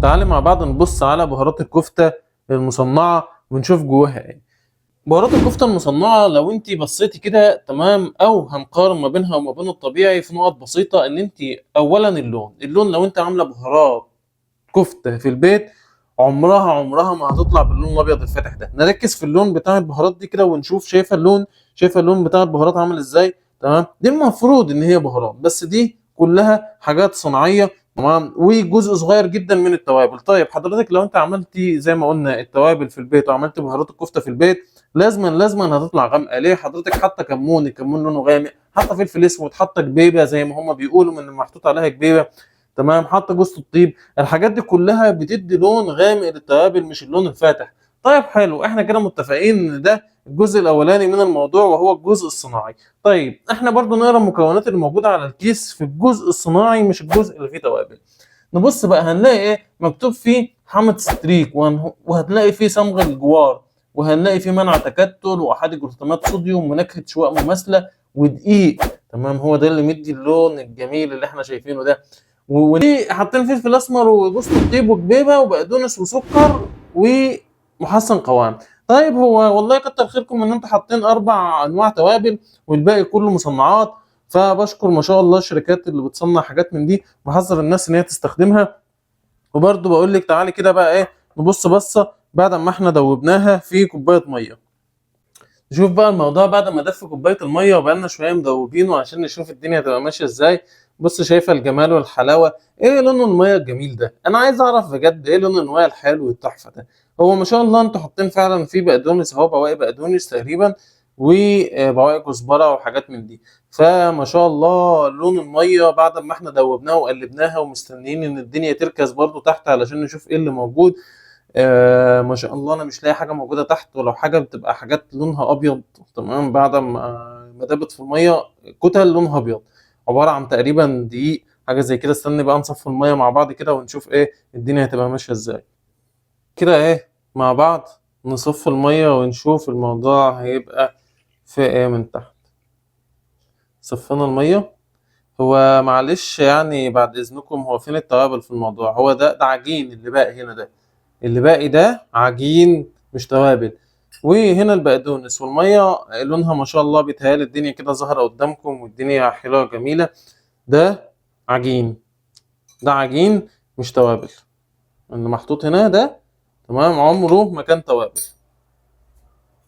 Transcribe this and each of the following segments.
تعالي مع بعض نبص على بهارات الكفتة المصنعة ونشوف جواها ايه. بهارات الكفتة المصنعة لو انت بصيتي كده تمام، او هنقارن ما بينها وما بين الطبيعي في نقط بسيطة، ان انت اولا اللون لو انت عاملة بهارات كفتة في البيت عمرها ما هتطلع باللون الابيض الفاتح ده. نركز في اللون بتاع البهارات دي كده ونشوف، شايفة اللون بتاع البهارات عامل ازاي؟ تمام، دي المفروض ان هي بهارات، بس دي كلها حاجات صناعية. تمام، وجزء صغير جدا من التوابل. طيب حضرتك لو انت عملتي زي ما قلنا التوابل في البيت وعملت بهارات الكفتة في البيت، لازما هتطلع غامقة. ليه؟ حضرتك حاطة كمون لونه غامق، حاطة فلفل اسود، حاطة جبيبة زي ما هما بيقولوا من محطوط عليها جبيبة، تمام، حاطة جوز الطيب. الحاجات دي كلها بتدي لون غامق للتوابل مش اللون الفاتح. طيب حلو، احنا كده متفقين ان ده الجزء الاولاني من الموضوع وهو الجزء الصناعي. طيب احنا برضو نقرا المكونات اللي موجوده على الكيس في الجزء الصناعي مش الجزء اللي فيه توابل. نبص بقى هنلاقي ايه مكتوب فيه؟ حامض ستريك، وهتلاقي فيه صمغ الجوار، وهنلاقي فيه منع تكتل واحادي جلوتامات صوديوم ونكهه شواء مماثله ودقيق. تمام، هو ده اللي مدي اللون الجميل اللي احنا شايفينه ده. ودي حاطين فلفل اسمر وجوز الطيب وكبيبه وبقدونس وسكر ومحسن قوام. طيب هو والله كتر خيركم ان انتوا حاطين 4 انواع توابل والباقي كله مصنعات. فبشكر ما شاء الله الشركات اللي بتصنع حاجات من دي، بحذر الناس ان هي تستخدمها. وبرده بقول لك تعالي كده بقى ايه، نبص بصه بعد ما احنا دوبناها في كوبايه ميه. نشوف بقى الموضوع بعد ما دف كوبايه الميه وبقالنا شويه مدوبينه عشان نشوف الدنيا هتبقى ماشيه ازاي. بص، شايفه الجمال والحلاوه؟ ايه لون الميه الجميل ده؟ انا عايز اعرف بجد ايه لون الميه الحلو والتحفه ده. هو ما شاء الله انتوا حاطين فعلا فيه بقدونس اهو، بواقي بقدونس تقريبا، وبواقي كزبره وحاجات من دي. فما شاء الله لون الميه بعد ما احنا دوبناها وقلبناها ومستنيين ان الدنيا تركز برضو تحت علشان نشوف ايه اللي موجود. ما شاء الله انا مش لاقي حاجه موجوده تحت، ولو حاجه بتبقى حاجات لونها ابيض. تمام، بعد ما دابت في الميه كتل لونها ابيض عباره عن تقريبا دقيق حاجه زي كده. استني بقى نصفي الميه مع بعض كده ونشوف ايه الدنيا هتبقى ماشيه ازاي كده. ايه مع بعض نصفي الميه ونشوف الموضوع هيبقى في ايه من تحت. صفينا الميه. هو معلش يعني بعد اذنكم، هو فين التوابل في الموضوع؟ هو ده عجين اللي باقي هنا ده، اللي باقي ده عجين مش توابل. وهنا البقدونس والميه لونها ما شاء الله بيتهيألي الدنيا كده ظاهره قدامكم والدنيا حلوه جميله. ده عجين، ده عجين مش توابل. اللي محطوط هنا ده تمام عمره ما كان توابل.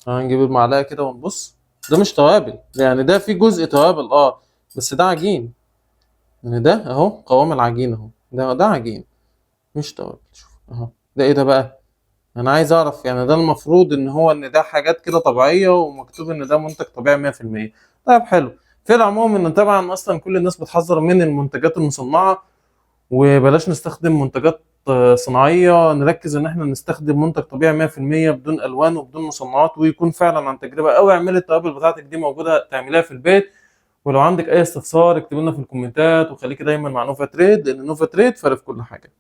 هنجيب المعلقه كده ونبص، ده مش توابل، يعني ده في جزء توابل بس ده عجين. يعني ده اهو قوام العجين اهو، ده عجين مش توابل. شوف اهو، ده ايه ده بقى؟ انا عايز اعرف يعني ده المفروض ان هو ان ده حاجات كده طبيعيه ومكتوب ان ده منتج طبيعي 100%. طيب حلو. في العموم ان طبعا اصلا كل الناس بتحذر من المنتجات المصنعه، وبلاش نستخدم منتجات صناعيه. نركز ان احنا نستخدم منتج طبيعي 100% بدون الوان وبدون مصنعات، ويكون فعلا عن تجربه. او اعملي التوابل بتاعتك دي موجوده تعمليها في البيت. ولو عندك اي استفسار اكتب لنا في الكومنتات، وخليكي دايما مع نوفا تريد، لان نوفا تريد فرق في كل حاجه.